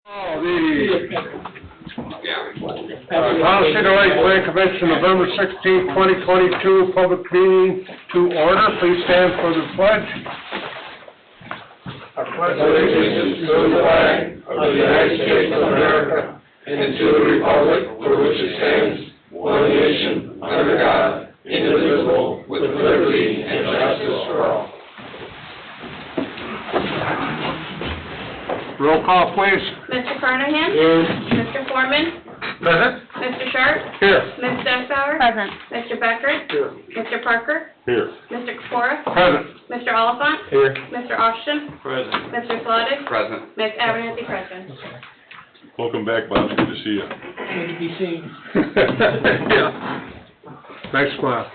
Town of Cedar Lake Plan Convention, November 16, 2022, public meeting to order. Please stand for the pledge. I pledge allegiance to the flag of the United States of America and to the republic for which it stands, one nation, under God, indivisible, with liberty and justice for all. Roll call, please. Mr. Carnahan? Here. Mr. Foreman? Present. Mr. Sharp? Here. Ms. Stetbauer? Present. Mr. Becker? Here. Mr. Parker? Here. Mr. Kapora? Present. Mr. Oliphant? Here. Mr. Austin? Present. Mr. Sladek? Present. Ms. Abernathy? Present. Welcome back, Bob. Good to see you. Good to be seen. Yeah. Nice smile.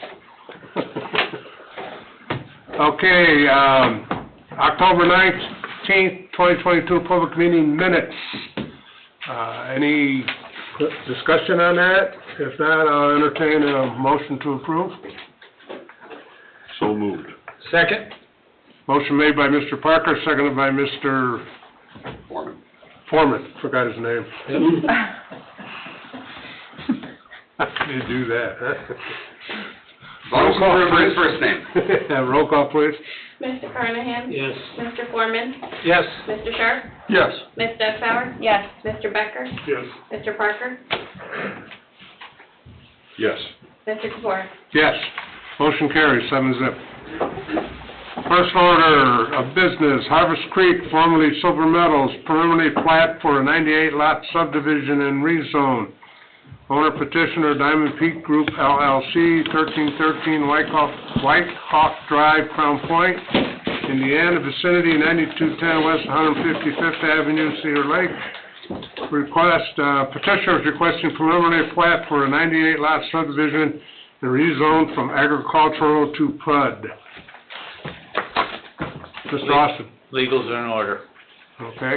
Okay, October 19th, 2022, public meeting minutes. Any discussion on that? If not, I'll entertain a motion to approve. So moved. Second. Motion made by Mr. Parker, seconded by Mr. Foreman. Forgot his name. How can you do that, huh? As long as you remember his first name. Roll call, please. Mr. Carnahan? Yes. Mr. Foreman? Yes. Mr. Sharp? Yes. Ms. Stetbauer? Yes. Mr. Becker? Yes. Mr. Parker? Yes. Mr. Kapora? Yes. Motion carries, 7-0. First order of business, Harvest Creek, formerly Silver Meadows, preliminary plat for a 98-lot subdivision and rezone. Owner petitioner Diamond Peak Group LLC, 1313 White Hawk Drive, Crown Point, Indiana, vicinity 9210 West 155th Avenue, Cedar Lake. Petitioner is requesting preliminary plat for a 98-lot subdivision and rezone from agricultural to PUD. Mr. Austin. Legals are in order. Okay.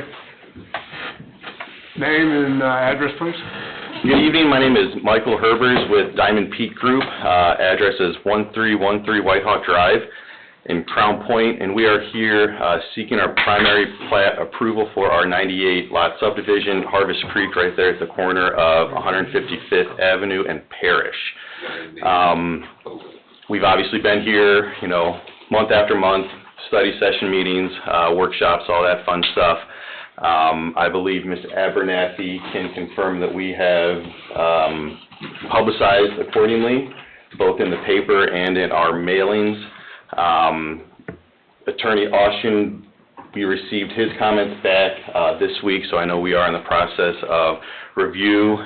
Name and address, please. Good evening, my name is Michael Herbers with Diamond Peak Group. Address is 1313 White Hawk Drive in Crown Point, and we are here seeking our primary plat approval for our 98-lot subdivision, Harvest Creek, right there at the corner of 155th Avenue and Parish. We've obviously been here, month after month, study session meetings, workshops, all that fun stuff. I believe Ms. Abernathy can confirm that we have publicized accordingly, both in the paper and in our mailings. Attorney Austin, we received his comments back this week, so I know we are in the process of review,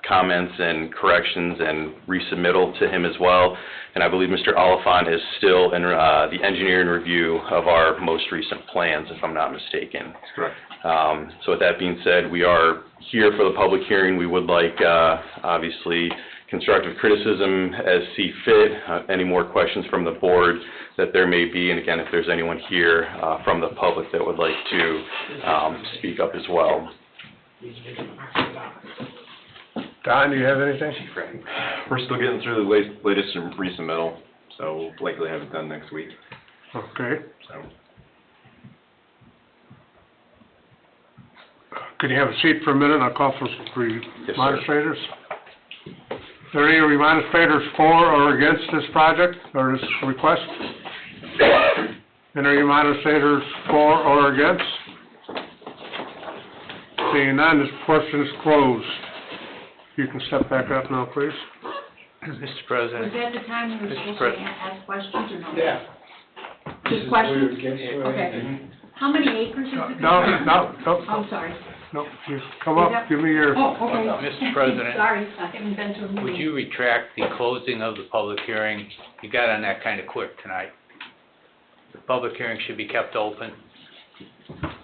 comments and corrections and resubmittal to him as well. And I believe Mr. Oliphant is still in the engineering review of our most recent plans, if I'm not mistaken. That's correct. So with that being said, we are here for the public hearing. We would like, obviously, constructive criticism as see fit, any more questions from the board that there may be, and again, if there's anyone here from the public that would like to speak up as well. Don, do you have anything? We're still getting through the latest resubmittal, so we'll likely have it done next week. Okay. So, Could you have a seat for a minute? I'll call for some remonstrators. Are there any remonstrators for or against this project or this request? And are remonstrators for or against? Seeing none, this question is closed. You can step back up now, please. Mr. President. Was that the time you were Mr. supposed to ask questions or no? Yeah. Just questions? Okay. How many acres is it? No, I'm sorry. no, you come up, give me your... Oh, okay. Mr. President. Sorry, I haven't been to a meeting. Would you retract the closing of the public hearing? You got on that kind of quick tonight. The public hearing should be kept open.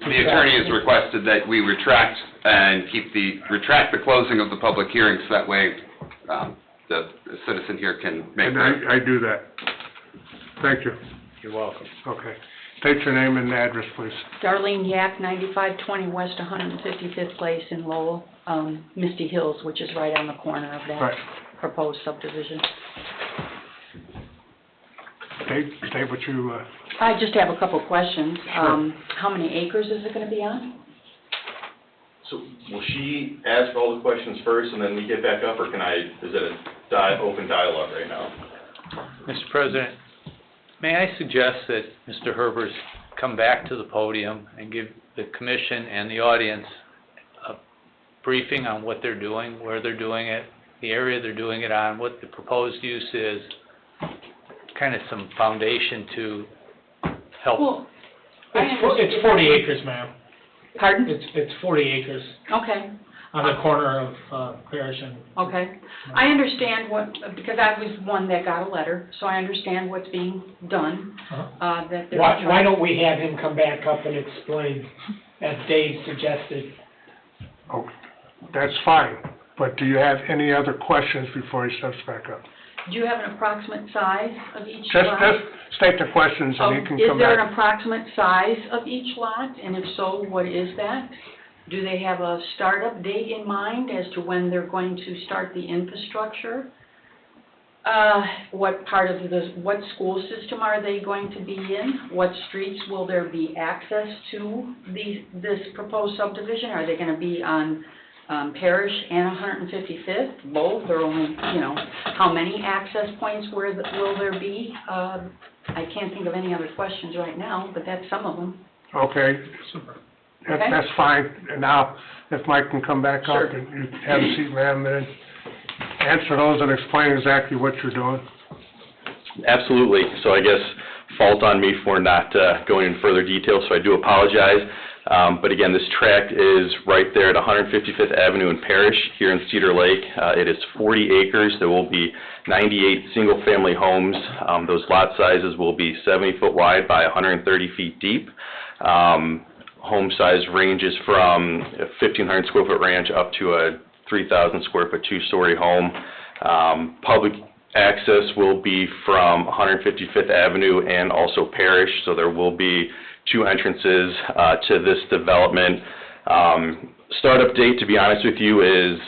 The attorney has requested that we retract the closing of the public hearing, so that way the citizen here can make... And I do that. Thank you. You're welcome. Okay. State your name and address, please. Darlene Yak, 9520 West 155th Place in Lowell, Misty Hills, which is right on the corner of that proposed subdivision. State what you... I just have a couple questions. Sure. How many acres is it going to be on? So will she ask all the questions first and then we get back up, or can I, is it a open dialogue right now? Mr. President, may I suggest that Mr. Herbers come back to the podium and give the commission and the audience a briefing on what they're doing, where they're doing it, the area they're doing it on, what the proposed use is, kind of some foundation to help. Well, It's 40 acres, ma'am. pardon? It's 40 acres Okay, on the corner of Parish and... okay. I understand what, because I was one that got a letter, so I understand what's being done, that they're Why trying. don't we have him come back up and explain, as Dave suggested? Oh, that's fine, but do you have any other questions before he steps back up? Do you have an approximate size of each Just lot? state the questions and you can Is come there back. an approximate size of each lot, and if so, what is that? Do they have a startup date in mind as to when they're going to start the infrastructure? What part of what school system are they going to be in? What streets will there be access to this proposed subdivision? Are they gonna be on Parish and 155th, both, or only, how many access points will there be? I can't think of any other questions right now, but that's some of them. Okay. Okay. That's fine. And now, if Mike can come back up Sure. and you have a seat, ma'am, then answer those and explain exactly what you're doing. Absolutely. So I guess fault on me for not going into further detail, so I do apologize. But again, this tract is right there at 155th Avenue and Parish here in Cedar Lake. It is 40 acres. There will be 98 single-family homes. Those lot sizes will be 70 foot wide by 130 feet deep. Home size ranges from a 1,500 square foot ranch up to a 3,000 square foot two-story home. Public access will be from 155th Avenue and also Parish, so there will be two entrances to this development. Startup date, to be honest with you, is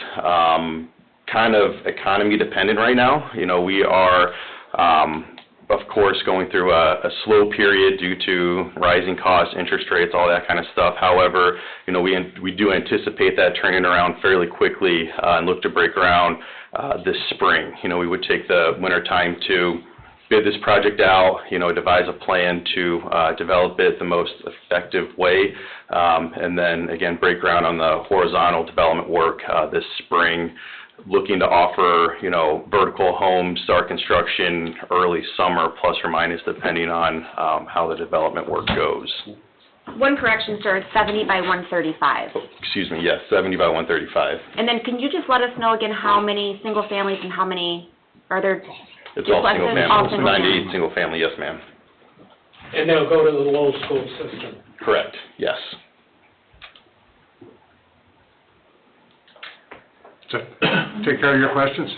kind of economy dependent right now. We are, of course, going through a slow period due to rising costs, interest rates, all that kind of stuff. However, we do anticipate that turning around fairly quickly and look to break ground this spring. We would take the winter time to bid this project out, devise a plan to develop it the most effective way, and then again break ground on the horizontal development work this spring, looking to offer, vertical homes, start construction early summer, plus or minus, depending on how the development work goes. One correction, sir, it's 70 by 135. Oh, excuse me, yes, 70 by 135. And then can you just let us know again how many single families and how many are there? It's all duplexes? single family. All single 98 family. single family, yes ma'am. And they'll go to the low school system. Correct, yes. Take care of your questions?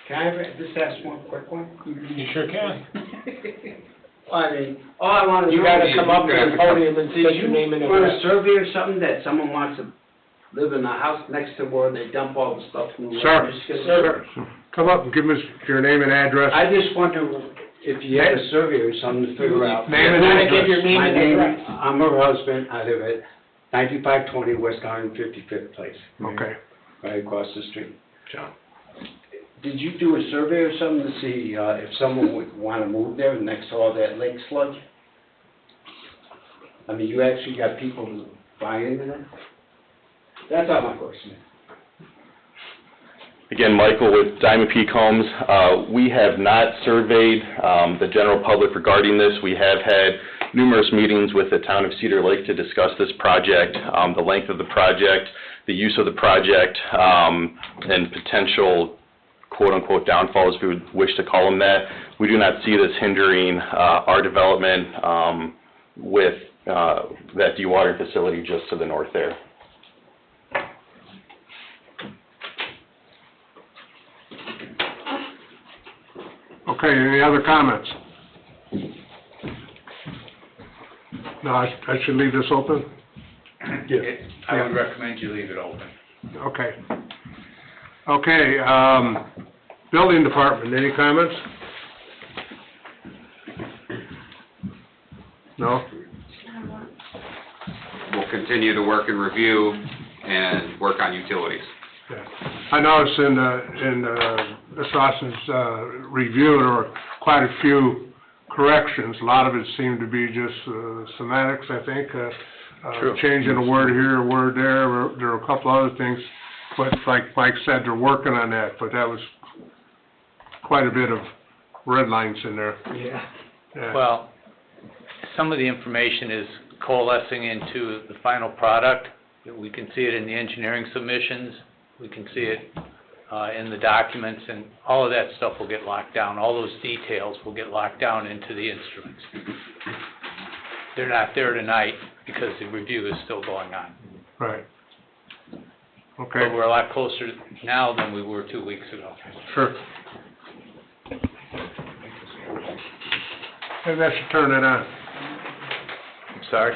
Can I just ask one quick one? You sure can. I mean, all I want to You know gotta is, come up to the podium and state your name and on a address. survey or something that someone wants to live in a house next to where they dump all the stuff from the... Sir. Sir. Come up and give us your name and address. I just wonder if you had a survey or something to figure out... Name and You gotta address. give your name My and name, address. I'm her husband, I live at 9520 West 155th Place, Okay. right across the street. John. Did you do a survey or something to see if someone would want to move there next to all that lake sludge? I mean, you actually got people who buy into that? That's all my question. Again, Michael with Diamond Peak Homes. We have not surveyed the general public regarding this. We have had numerous meetings with the town of Cedar Lake to discuss this project, the length of the project, the use of the project, and potential quote-unquote downfalls, if we would wish to call them that. We do not see this hindering our development with that dewatering facility just to the north there. Okay, any other comments? No, I should leave this open? I would recommend you leave it open. Okay. Okay, building department, any comments? No? We'll continue to work and review and work on utilities. Yeah. I noticed in Mr. Austin's review, there were quite a few corrections. A lot of it seemed to be just semantics, I think. True. Changing a word here, a word there. There were a couple other things. But like Mike said, they're working on that, but that was quite a bit of red lines in there. Yeah. Yeah. Well, some of the information is coalescing into the final product. We can see it in the engineering submissions, we can see it in the documents, and all of that stuff will get locked down. All those details will get locked down into the instruments. They're not there tonight because the review is still going on. Right. But Okay, we're a lot closer now than we were 2 weeks ago. sure. Maybe I should turn it on. I'm sorry?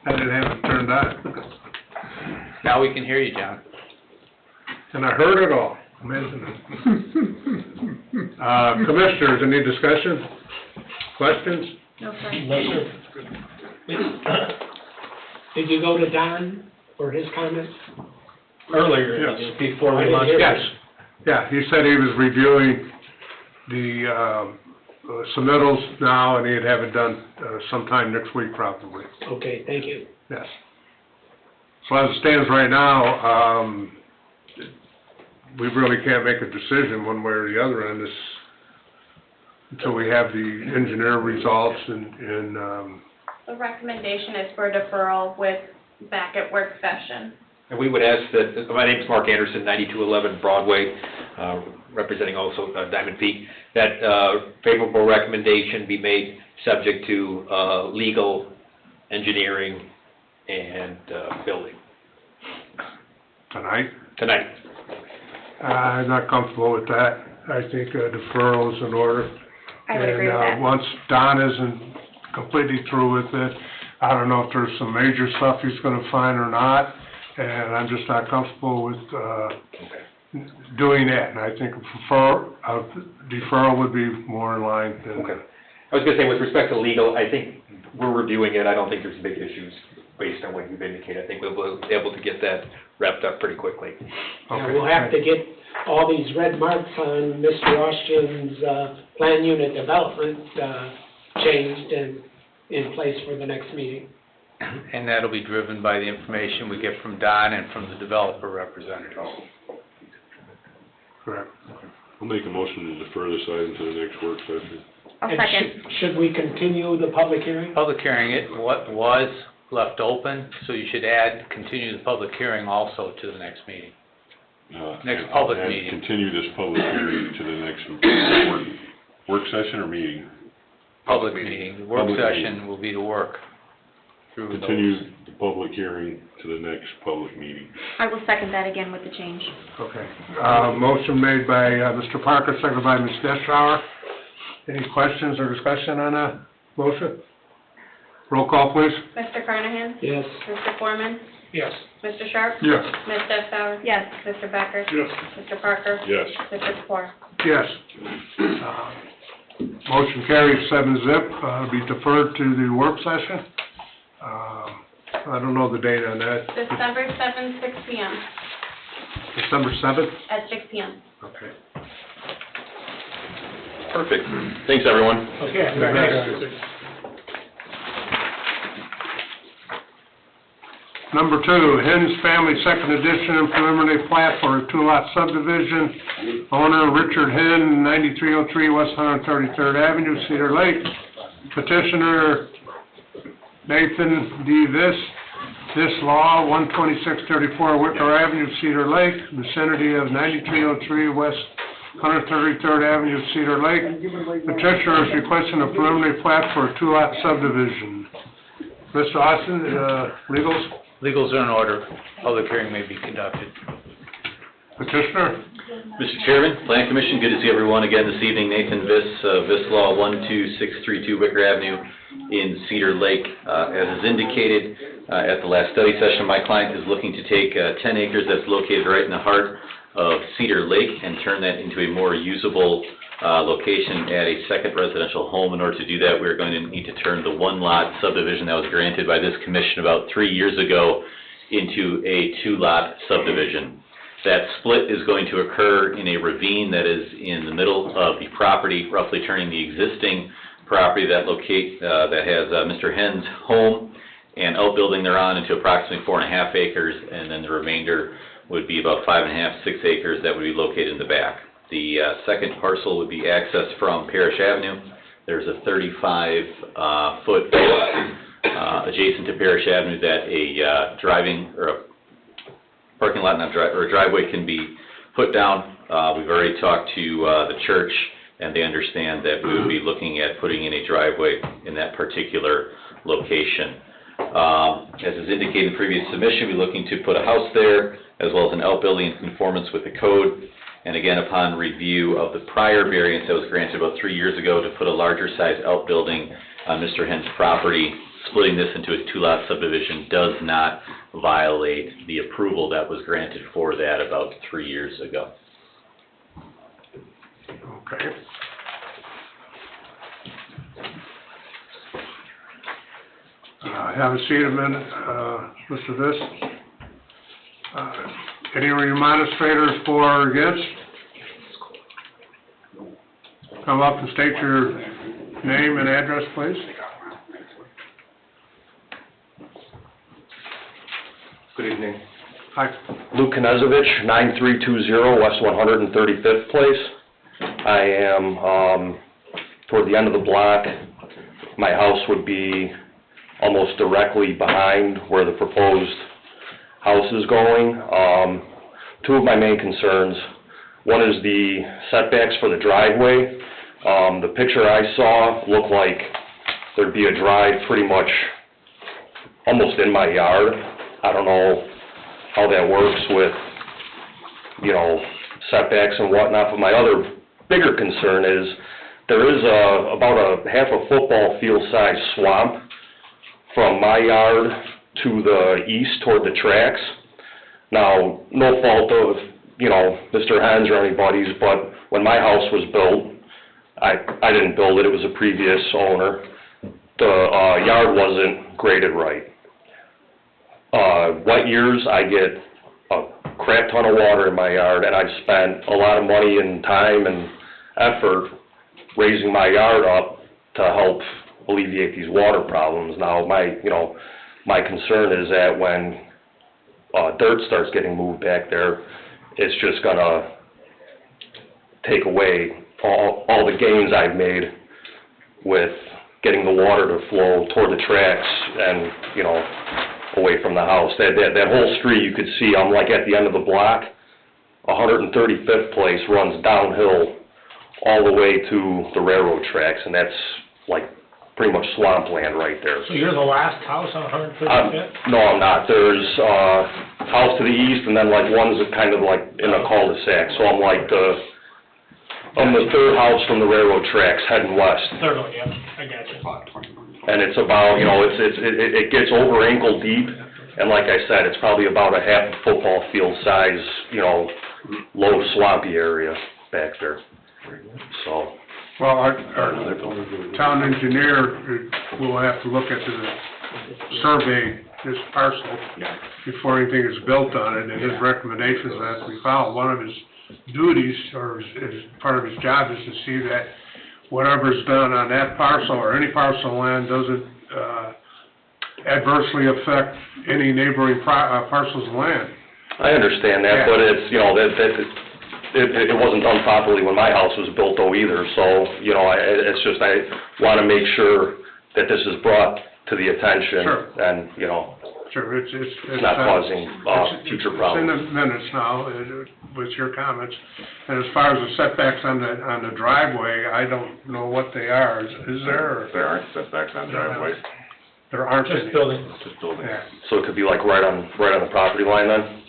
I didn't have it turned on. Now we can hear you, John. And I heard it all. Amazing. Commissioners, any discussion? Questions? No, sir. No, sir. Did you go to Don for his comments? Earlier, Yes. before we launched? Yes. Yeah, he said he was reviewing the submittals now, and he'd have it done sometime next week probably. Okay, thank you. Yes. So as it stands right now, we really can't make a decision one way or the other on this until we have the engineer results and The recommendation is for deferral with back at work session. And we would ask that, my name's Mark Anderson, 9211 Broadway, representing also Diamond Peak, that favorable recommendation be made subject to legal, engineering, and building. tonight. Tonight. I'm not comfortable with that. I think deferral is in order. I would agree with that. And once Don isn't completely through with it, I don't know if there's some major stuff he's gonna find or not, and I'm just not comfortable with doing that. And I think deferral would be more in line than... Okay. I was gonna say, with respect to legal, I think we're reviewing it, I don't think there's big issues based on what you've indicated. I think we'll be able to get that wrapped up pretty quickly. Yeah, we'll have to get all these red marks on Mr. Ostrian's plan unit development changed and in place for the next meeting. And that'll be driven by the information we get from Don and from the developer representative. Correct. I'll make a motion to defer this item to the next work session. I'll And second. should we continue the public hearing? Public hearing, it was left open, so you should continue the public hearing also to the next meeting. Next public And meeting. continue this public hearing to the next work session or meeting? Public meeting. The work Public session meeting. will be to work through those. Continue the public hearing to the next public meeting. I will second that again with the change. Okay. Motion made by Mr. Parker, seconded by Ms. Deschauer. Any questions or discussion on that motion? Roll call, please. Mr. Carnahan? Yes. Mr. Foreman? Yes. Mr. Sharp? Yes. Ms. Deschauer? Yes. Mr. Becker? Yes. Mr. Parker? Yes. Mr. Sephora? Yes. Motion carries 7-0, be deferred to the work session. I don't know the date on that. December 7th, 6 p.m. December 7th? At 6 p.m. Okay. Perfect. Thanks, everyone. Okay, Thanks. Number 2, Hens Family Second Edition and preliminary plat for a two-lot subdivision. Owner Richard Hen, 9303 West 133rd Avenue, Cedar Lake. Petitioner Nathan D. This Law, 12634 Wicker Avenue, Cedar Lake, vicinity of 9303 West 133rd Avenue, Cedar Lake. Petitioner is requesting a preliminary plat for a two-lot subdivision. Mr. Austin, legals? Legals are in order. Public hearing may be conducted. Petitioner? Mr. Chairman, Planning Commission, good to see everyone again this evening. Nathan Viss Law, 12632 Wicker Avenue in Cedar Lake. As is indicated at the last study session, my client is looking to take 10 acres that's located right in the heart of Cedar Lake and turn that into a more usable location at a second residential home. In order to do that, we're going to need to turn the one-lot subdivision that was granted by this commission about 3 years ago into a two-lot subdivision. That split is going to occur in a ravine that is in the middle of the property, roughly turning the existing property that has Mr. Henn's home and outbuilding thereon into approximately 4.5 acres, and then the remainder would be about 5.5, 6 acres that would be located in the back. The second parcel would be accessed from Parish Avenue. There's a 35-foot adjacent to Parish Avenue that a parking lot or a driveway can be put down. We've already talked to the church, and they understand that we would be looking at putting in a driveway in that particular location. As is indicated in the previous submission, we're looking to put a house there, as well as an outbuilding in conformance with the code. And again, upon review of the prior variance that was granted about 3 years ago to put a larger size outbuilding on Mr. Henn's property, splitting this into a two-lot subdivision does not violate the approval that was granted for that about 3 years ago. Okay. Have a seat a minute, Mr. Viss. Any remonstrators for or against? Come up and state your name and address, please. Good evening. Hi. Lou Knezovich, 9320 West 135th Place. I am toward the end of the block. My house would be almost directly behind where the proposed house is going. Two of my main concerns. One is the setbacks for the driveway. The picture I saw looked like there'd be a drive pretty much almost in my yard. I don't know how that works with, setbacks and whatnot, but my other bigger concern is there is about a half a football field size swamp from my yard to the east toward the tracks. Now, no fault of, Mr. Henn's or anybody's, but when my house was built, I didn't build it, it was a previous owner. The yard wasn't graded right. Wet years, I get a crap ton of water in my yard, and I've spent a lot of money and time and effort raising my yard up to help alleviate these water problems. Now, my concern is that when dirt starts getting moved back there, it's just gonna take away all the gains I've made with getting the water to flow toward the tracks and, away from the house. That whole street you could see, I'm like at the end of the block, 135th Place runs downhill all the way to the railroad tracks, and that's like pretty much swampland right there. So you're the last house on 135th? No, I'm not. There's house to the east, and then like one's kind of like in a cul-de-sac. So I'm like I'm the third house from the railroad tracks heading west. Third one, yeah, I got you. And it's about, it gets over ankle deep, and like I said, it's probably about a half a football field size, low swampy area back there. So. Well, our town engineer will have to look at the survey, this parcel, before anything is built on it, and his recommendations that we follow. One of his duties, or as part of his job, is to see that whatever's done on that parcel or any parcel of land doesn't adversely affect any neighboring parcels of land. I understand that, but it's, it wasn't done properly when my house was built though either, so, it's just, I want to make sure that this is brought to the attention. Sure. And, Sure, it's not causing future problems. It's in the minutes now, with your comments. And as far as the setbacks on the driveway, I don't know what they are. Is there? There aren't setbacks on driveways. There aren't any. Just building. Just building. Yeah. So it could be like right on the property line then?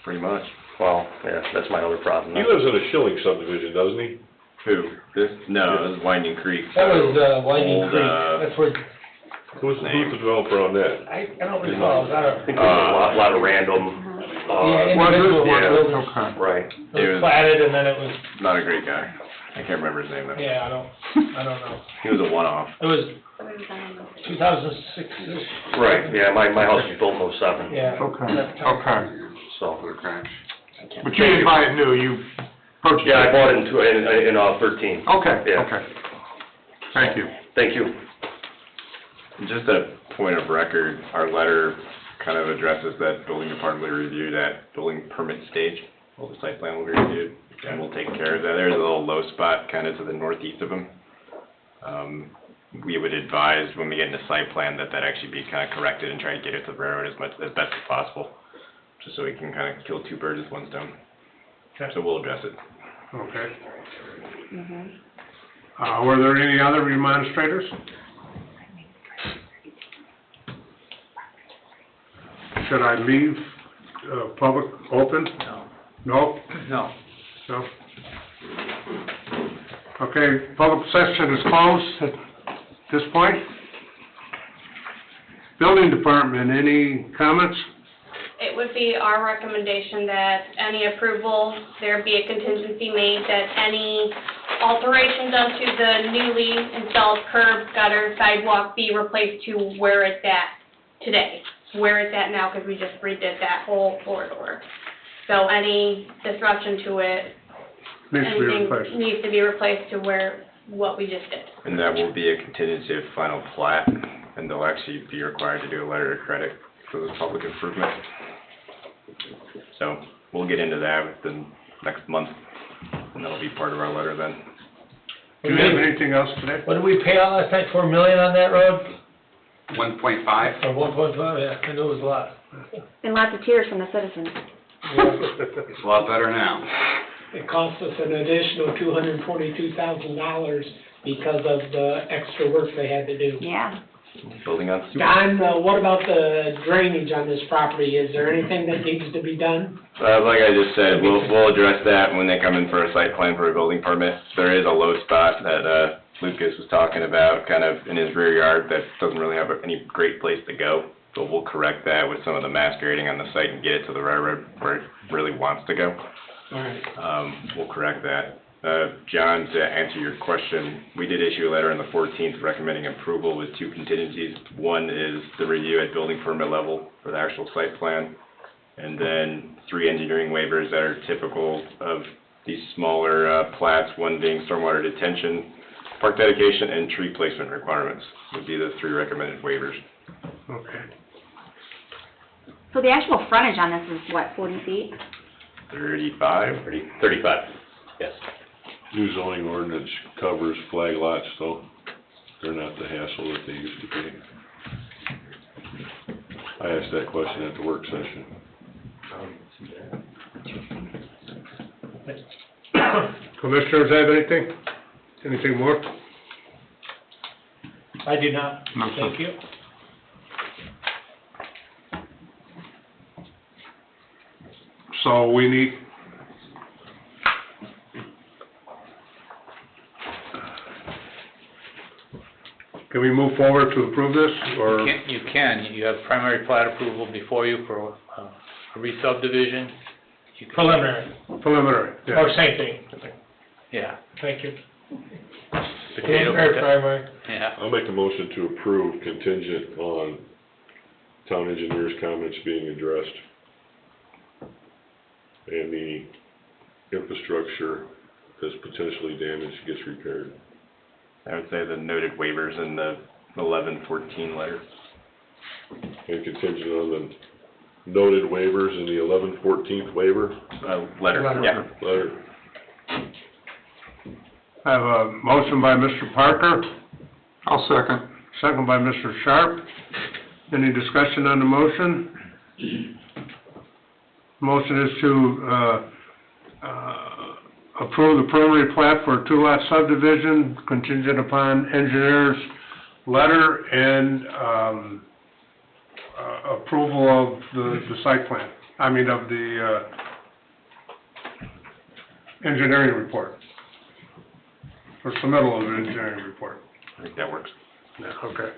Pretty much. Well, yeah, that's my other problem. He lives in a Schilling subdivision, doesn't he? Who? This? No, this is Winding Creek. That was Winding Old, Creek, that's where, Who's the developer on that? I don't recall, is that I think there's a lot of random individual yeah. buildings. Okay. Right. It was Platted and then it was, not a great guy. I can't remember his name though. yeah, I don't know. He was a one-off. It was 2006, Right, yeah, my house was built in '07, yeah. Okay. So, Okay. But you didn't buy it new, you purchased it? yeah, I bought it in 13. Okay, Yeah. okay. Thank you. Thank you. Just a point of record, our letter kind of addresses that building department will review that building permit stage. Well, the site plan will be reviewed, and we'll take care of that. There's a little low spot kind of to the northeast of them. We would advise when we get into site plan that that actually be kind of corrected and try to get it to the railroad as best as possible, just so we can kind of kill two birds with one stone. So we'll address it. Okay. Mhm. Were there any other remonstrators? Should I leave, public open? No. No? No. No? Okay, public session is closed at this point. Building department, any comments? It would be our recommendation that any approval, there be a contingency made that any alteration done to the newly installed curb, gutter, sidewalk be replaced to where it's at today. Where it's at now, because we just redid that whole corridor. So any disruption to it, Needs to be anything replaced. needs to be replaced to what we just did. And that will be a contingency of final plat, and they'll actually be required to do a letter of credit for the public improvement. So we'll get into that within next month, and that'll be part of our letter then. Do you have anything else today? What did we pay out last night, $4 million on that road? 1.5? Or 1.5, yeah, I knew it was a lot. And lots of tears from the citizens. It's a lot better now. It cost us an additional $242,000 because of the extra work they had to do. Yeah. Building on. Don, what about the drainage on this property? Is there anything that needs to be done? Like I just said, we'll address that when they come in for a site plan for a building permit. There is a low spot that, Lucas was talking about, kind of in his rear yard, that doesn't really have any great place to go. But we'll correct that with some of the mass grading on the site and get it to the railroad where it really wants to go. All right. We'll correct that. John, to answer your question, we did issue a letter on the 14th recommending approval with two contingencies. One is the review at building permit level for the actual site plan, and then 3 engineering waivers that are typical of these smaller plats, one being stormwater detention, park dedication, and tree placement requirements would be the 3 recommended waivers. Okay. So the actual frontage on this is what, 40 feet? 35? 35, yes. New zoning ordinance covers flag lots, so they're not the hassle that they used to be. I asked that question at the work session. Commissioners have anything? Anything more? I do not. No, sir. Thank you. So we need, can we move forward to approve this, or? You can, you have primary plat approval before you for a re-subdivision. You can- Preliminary, Preliminary, yeah. or same thing. Yeah. Thank you. Potato, Primary. yeah. I'll make a motion to approve contingent on town engineer's comments being addressed and the infrastructure that's potentially damaged gets repaired. I would say the noted waivers in the 1114 letter. And contingent on the noted waivers in the 11/14 waiver Letter, yeah. letter. I have a motion by Mr. Parker. I'll second. Second by Mr. Sharp. Any discussion on the motion? Motion is to, approve the preliminary plat for a 2-lot subdivision contingent upon engineer's letter and, approval of the site plan. I mean, of the, engineering report. For submittal of an engineering report. I think that works. Yeah, okay.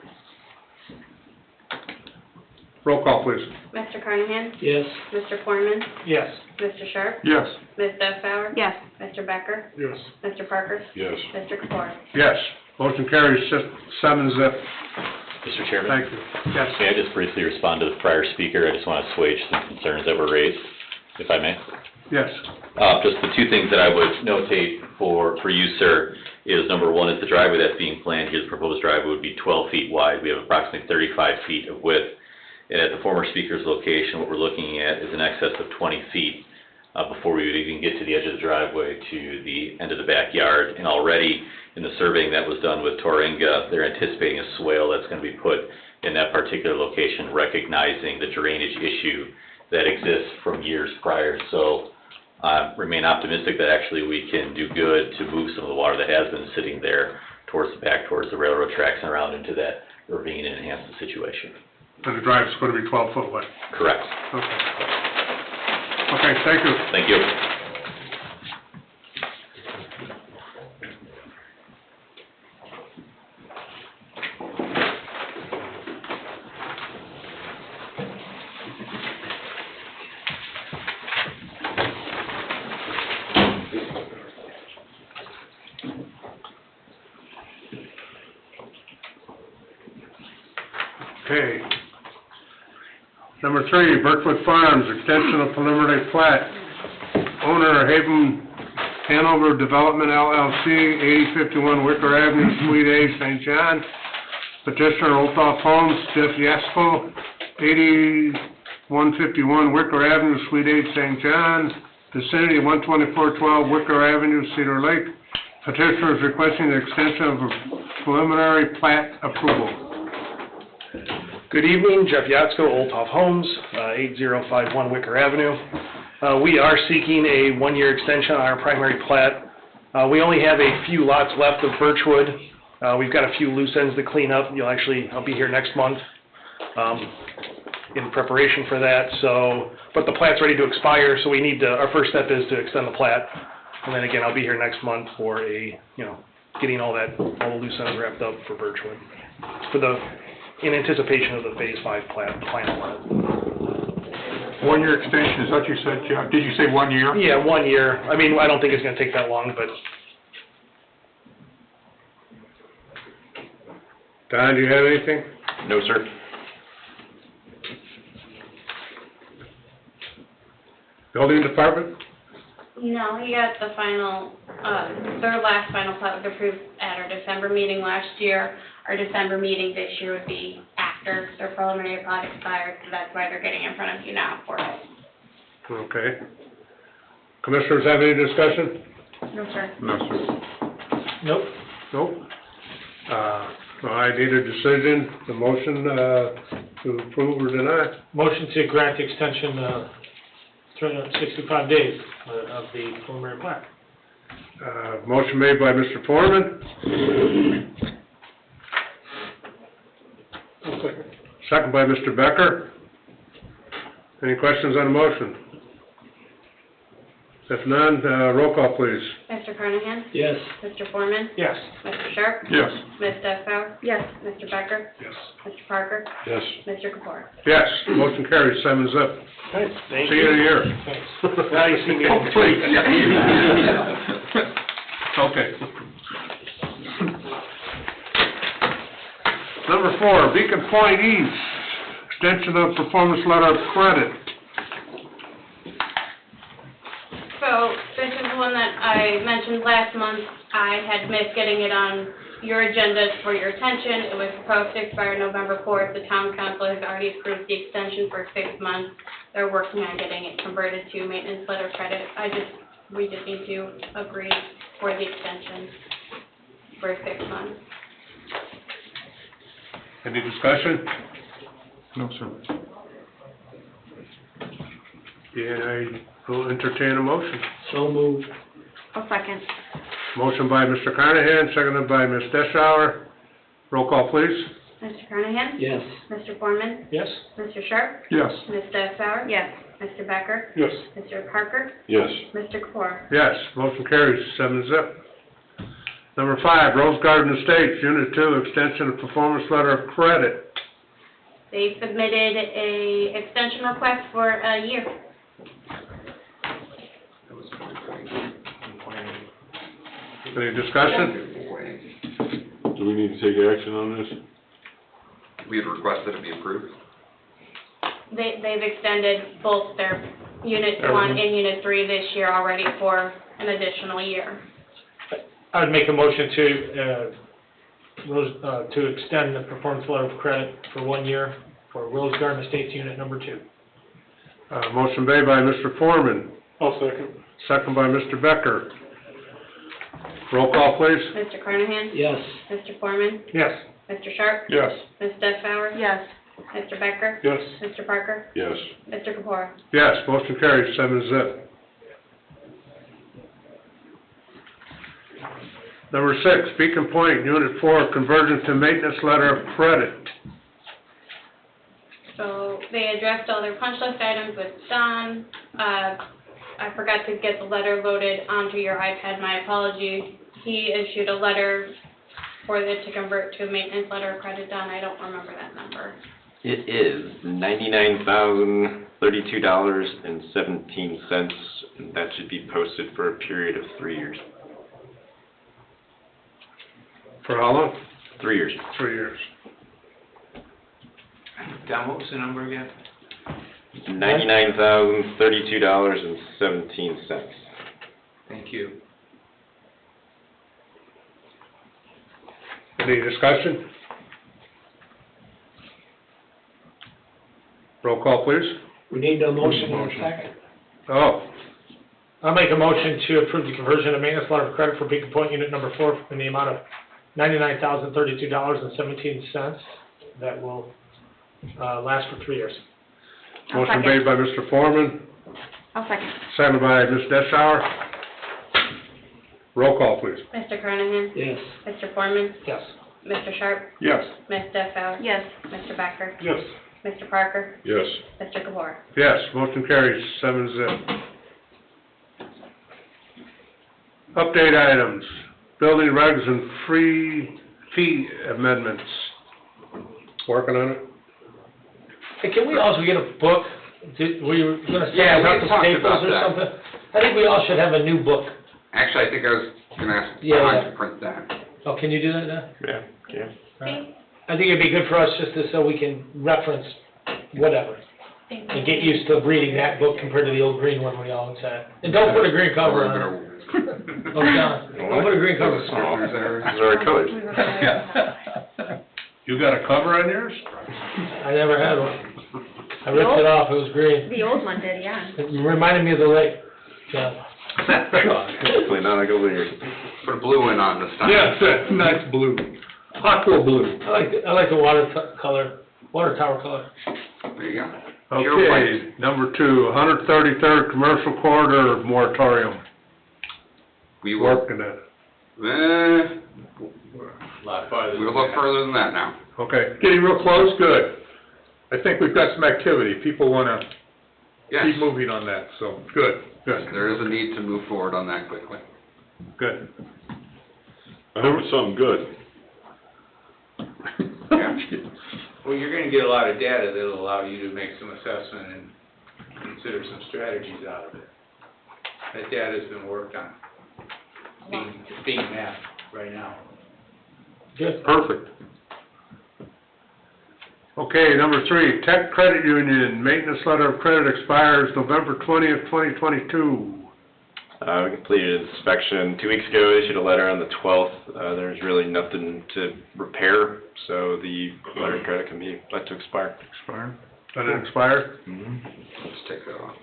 Roll call, please. Mr. Carnahan? Yes. Mr. Foreman? Yes. Mr. Sharp? Yes. Ms. Stepfauer? Yes. Mr. Becker? Yes. Mr. Parker? Yes. Mr. Kapoor? Yes. Motion carries 7-0. Mr. Chairman? Thank you. Yes. May I just briefly respond to the prior speaker? I just want to assuage some concerns that were raised, if I may. Yes. Just the two things that I would notate for you, sir, is number one is the driveway that's being planned here, the proposed driveway would be 12 feet wide. We have approximately 35 feet of width. And at the former speaker's location, what we're looking at is in excess of 20 feet before we would even get to the edge of the driveway to the end of the backyard. And already in the surveying that was done with Toringa, they're anticipating a swale that's going to be put in that particular location, recognizing the drainage issue that exists from years prior. So remain optimistic that actually we can do good to move some of the water that has been sitting there towards the railroad tracks and around into that ravine and enhance the situation. And the drive's going to be 12 foot wide. Correct. Okay. Okay, thank you. Thank you. Okay. Number 3, Birchwood Farms, extension of preliminary plat. Owner Haven Hanover Development LLC, 8051 Wicker Avenue, Suite A, St. John. Petitioner Olthoff Homes, Jeff Yasko, 8151 Wicker Avenue, Suite A, St. John. Vicinity 12412 Wicker Avenue, Cedar Lake. Petitioner is requesting the extension of a preliminary plat approval. Good evening, Jeff Yatsko, Olthoff Homes, 8051 Wicker Avenue. We are seeking a one-year extension on our primary plat. We only have a few lots left of Birchwood. We've got a few loose ends to clean up. I'll be here next month in preparation for that. But the plat's ready to expire, so we need our first step is to extend the plat. And then again, I'll be here next month for getting all the loose ends wrapped up for Birchwood. In anticipation of the Phase 5 final plat. 1 year extension, is that what you said, Jeff? Did you say 1 year? Yeah, 1 year. I mean, I don't think it's gonna take that long, but. Don, do you have anything? No, sir. Building Department? No, he got the final, their last final plat was approved at our December meeting last year. Our December meeting this year would be after their preliminary plat expired, so that's why they're getting in front of you now for it. Okay. Commissioners have any discussion? No, sir. No, sir. Nope. Nope. I need a decision, the motion to approve or deny. Motion to grant the extension, 365 days of the preliminary plat. Motion made by Mr. Foreman. Second by Mr. Becker. Any questions on the motion? If none, roll call, please. Mr. Carnahan? Yes. Mr. Foreman? Yes. Mr. Sharp? Yes. Ms. Stepfauer? Yes. Mr. Becker? Yes. Mr. Parker? Yes. Mr. Kapoor? Yes, motion carries 7-0. Thank See you in a year. Thanks. Now you see me. Oh, please. Okay. Number 4, Beacon Point East, extension of performance letter of credit. So, this is one that I mentioned last month. I had missed getting it on your agenda for your attention. It was supposed to expire November 4th. The town council has already approved the extension for 6 months. They're working on getting it converted to maintenance letter of credit. We just need to agree for the extension for 6 months. Any discussion? No, sir. Yeah, I will entertain a motion. So moved. I'll second. Motion by Mr. Carnahan, seconded by Ms. Deschauer. Roll call, please. Mr. Carnahan? Yes. Mr. Foreman? Yes. Mr. Sharp? Yes. Ms. Stepfauer? Yes. Mr. Becker? Yes. Mr. Parker? Yes. Mr. Kapoor? Yes, motion carries 7-0. Number 5, Rose Garden Estates, Unit 2, extension of performance letter of credit. They submitted a extension request for a year. Any discussion? Do we need to take action on this? We had requested it be approved. They've extended both their Unit 1 and Unit 3 this year already for an additional year. I would make a motion to extend the performance letter of credit for 1 year for Rose Garden Estates Unit Number 2. Motion made by Mr. Foreman, I'll second. second by Mr. Becker. Roll call, please. Mr. Carnahan? Yes. Mr. Foreman? Yes. Mr. Sharp? Yes. Ms. Stepfauer? Yes. Mr. Becker? Yes. Mr. Parker? Yes. Mr. Kapora? Yes, motion carries 7-0. Number 6, Beacon Point, Unit 4, conversion to maintenance letter of credit. So they addressed all their punch list items with Don. I forgot to get the letter loaded onto your iPad, my apologies. He issued a letter for it to convert to a maintenance letter of credit. Don, I don't remember that number. It is $99,032.17, and that should be posted for a period of 3 years. For how long? 3 years. 3 years. Don, what was the number again? $99,032.17. Thank you. Any discussion? Roll call, please. We need a motion and a second. Oh, I'll make a motion to approve the conversion of maintenance letter of credit for Beacon Point Unit Number 4 in the amount of $99,032.17. That will last for 3 years. I'll motion second. made by Mr. Foreman, I'll second. seconded by Ms. Deschauer. Roll call, please. Mr. Carnahan? Yes. Mr. Foreman? Yes. Mr. Sharp? Yes. Ms. Stepfauer? Yes. Mr. Becker? Yes. Mr. Parker? Yes. Mr. Kapora? Yes, motion carries 7-0. Update items, building regs and free fee amendments. Working on it? Hey, can we also get a book? We were gonna send Yeah, we out had the talked Staples about or that. something. I think we all should have a new book. Actually, I think I was gonna ask Yeah, Don yeah. to print that. Oh, can you do that now? Yeah, yeah. Thank I think it'd be good for us just to, so we can reference whatever. thank And you. get used to reading that book compared to the old green one we always had. And don't put a green cover on it. Oh, John, don't put a green cover. These are our colors. You got a cover on yours? I never had one. I ripped it off, it was green. The old one did, yeah. It reminded me of the lake. Yeah. Hopefully not like over here. Put a blue one on this time. Nice blue. Aqua blue. I like the water tower color. There you go. Pure white. Okay, number 2, 133rd Commercial Corridor Moratorium. We will, Working on it. Lot farther. we'll look further than that now. Okay, Getting real close, good. I think we've got some activity, people wanna Yes, keep moving on that, so, good. good, there is a need to move forward on that quickly. good. I hope it's something good. Yeah. Well, you're gonna get a lot of data that'll allow you to make some assessment and consider some strategies out of it. That data's been worked on. It's being mapped right now. Good. Perfect. Okay, number 3, Tech Credit Union, maintenance letter of credit expires November 20th, 2022. We completed inspection 2 weeks ago, issued a letter on the 12th. There's really nothing to repair, so the letter of credit can be let to expire. Expired? Let it expire? Let's take that off.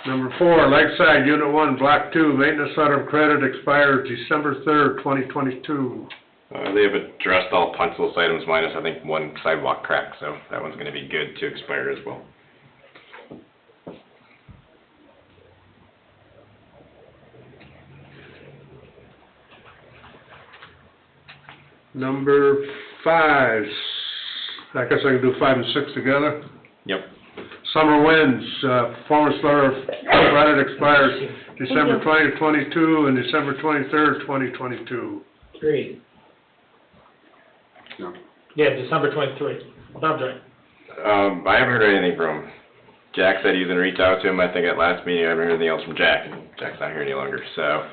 Number 4, Lakeside Unit 1, Block 2, maintenance letter of credit expires December 3rd, 2022. They have addressed all punch list items minus, I think, one sidewalk crack, so that one's gonna be good to expire as well. Number 5, I guess I can do 5 and 6 together. Yep. Summer Winds, performance letter of credit expires December 20th, 22 and December 23rd, 2022. Agreed. No. Yeah, December 23. Bob's right. I haven't heard anything from, Jack said he was gonna reach out to him, I think at last meeting, I haven't heard anything else from Jack, and Jack's not here any longer, so,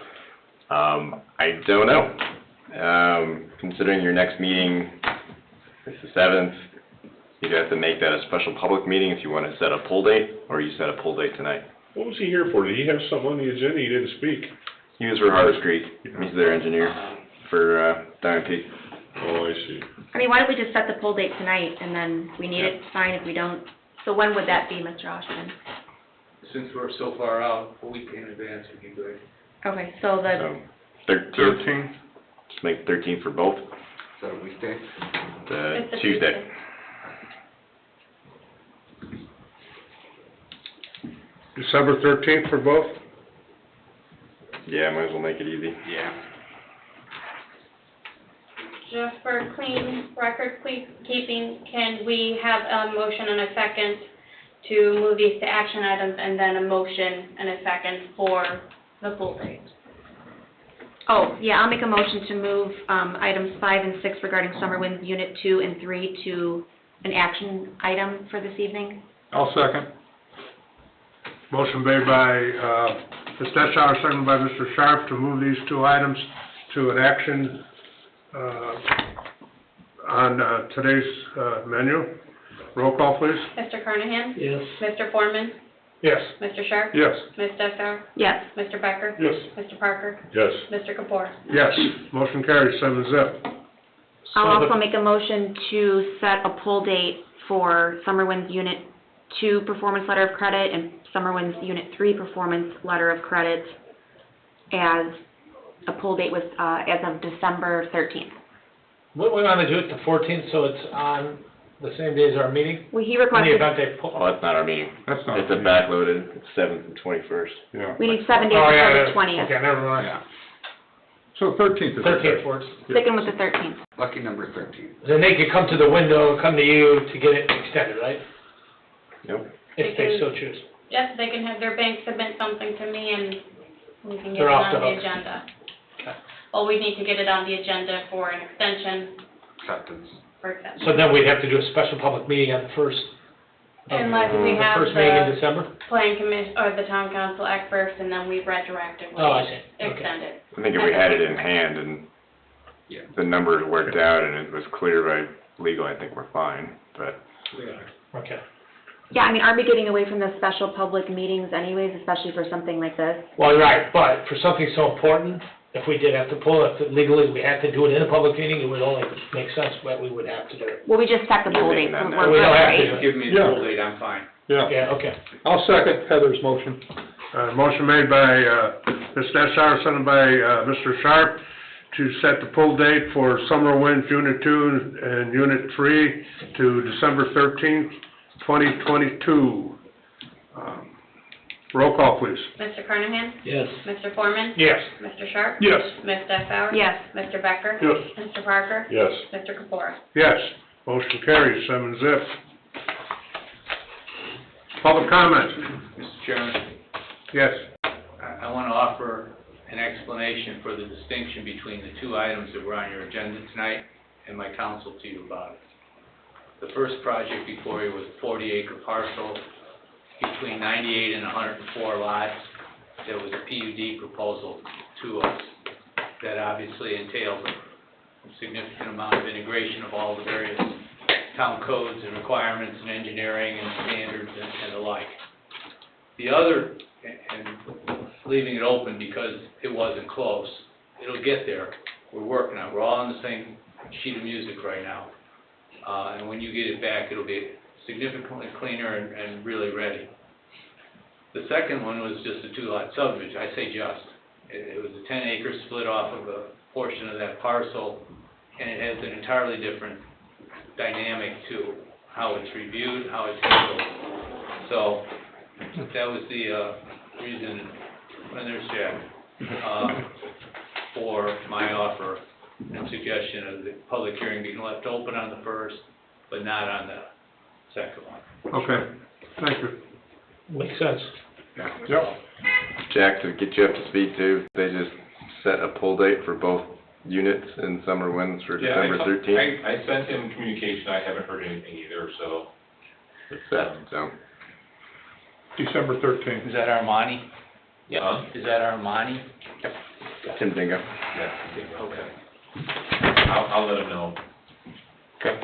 I don't know. Considering your next meeting is the 7th, you'd have to make that a special public meeting if you wanna set a poll date, or you set a poll date tonight. What was he here for? Did he have something on the agenda? He didn't speak. He was for Harvest Creek, he's their engineer for, Diamond Peak. Oh, I see. I mean, why don't we just set the poll date tonight, and then if we need it, fine, if we don't. So when would that be, Mr. Oshman? Since we're so far out, a week in advance would be good. Okay, so the, So, 13th, just make 13th for both, Is that a weekday? It's a Tuesday. December 13th for both? Yeah, might as well make it easy. Yeah. Just for clean record keeping, can we have a motion and a second to move these to action items and then a motion and a second for the full date? oh, yeah, I'll make a motion to move, items 5 and 6 regarding Summer Winds Unit 2 and 3 to an action item for this evening. I'll second. Motion made by, Ms. Deschauer, seconded by Mr. Sharp to move these two items to an action, on, today's, menu. Roll call, please. Mr. Carnahan? Yes. Mr. Foreman? Yes. Mr. Sharp? Yes. Ms. Deschauer? Yes. Mr. Becker? Yes. Mr. Parker? Yes. Mr. Kapoor? Yes. Motion carries 7-0. I'll also make a motion to set a poll date for Summer Winds Unit 2 Performance Letter of Credit and Summer Winds Unit 3 Performance Letter of Credit as a poll date was, as of December 13th. What we wanna do it the 14th, so it's on the same day as our meeting? Well, he In the requested, event they pull. Oh, that's not our meeting. That's not. It's a backloaded, it's 7th and 21st. Yeah. we need 7 days Oh, yeah, before the yeah. 20th. Okay, never mind. Yeah. So 13th is. 13th works. Sticking with the 13th. Lucky number 13. Then they could come to the window, come to you to get it extended, right? Yep. If they so choose. Yes, they can have their bank submit something to me and we can get They're it off on the the hook. agenda. Okay. Well, we need to get it on the agenda for an extension, Acceptance. for example. So then we'd have to do a special public meeting on the first. of Unless we the have first meeting in the December? plan commission, or the town council act first, and then we retroactively Oh, I see. Okay. extend it. I think if we had it in hand and Yeah. the numbers worked out and it was clear by legal, I think we're fine, but. We are. Okay. Yeah, I mean, aren't we getting away from the special public meetings anyways, especially for something like this? Well, you're right, but for something so important, if we did have to pull it legally, we had to do it in a public meeting, it would only make sense, but we would have to do it. Well, we just set the poll date, making so that we're now. We good, don't have right? to. Give me Yeah. the full date, I'm fine. Yeah. Yeah, okay. I'll second Heather's motion. Motion made by, Ms. Deschauer, seconded by, Mr. Sharp to set the poll date for Summer Winds Unit 2 and Unit 3 to December 13th, 2022. Roll call, please. Mr. Carnahan? Yes. Mr. Foreman? Yes. Mr. Sharp? Yes. Ms. Deschauer? Yes. Mr. Becker? Yes. Mr. Parker? Yes. Mr. Kapoor? Yes. Motion carries 7-0. Public comment? Mr. Chairman, Yes. I want to offer an explanation for the distinction between the two items that were on your agenda tonight and my counsel to you about it. The first project before you was a 40-acre parcel between 98 and 104 lots. There was a PUD proposal to us that obviously entailed a significant amount of integration of all the various town codes and requirements and engineering and standards and the like. The other, and leaving it open because it wasn't close, it'll get there. We're working on it. We're all on the same sheet of music right now. And when you get it back, it'll be significantly cleaner and really ready. The second one was just a 2-lot subdivision. I say just. It was a 10-acre split off of a portion of that parcel, and it has an entirely different dynamic to how it's reviewed, how it's handled. So that was the reason, and there's Jack, for my offer and suggestion of the public hearing being left open on the first, but not on the second one. Okay. Thank you. Makes sense. Yep. Jack, to get you up to speed too, they just set a pull date for both units in Summer Winds for December 13th. I sent him communication, I haven't heard anything either, so. So, December 13th. Is that Armani? Yeah. Is that Armani? Tim Dingo. Yeah, okay. I'll let him know. Okay.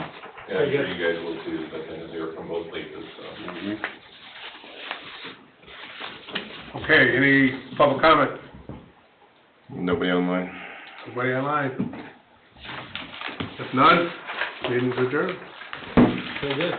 Yeah, I'm sure you guys will too, but then they're from both places, so. Okay, any public comment? Nobody online. Nobody online? If none, meeting's adjourned. Very good.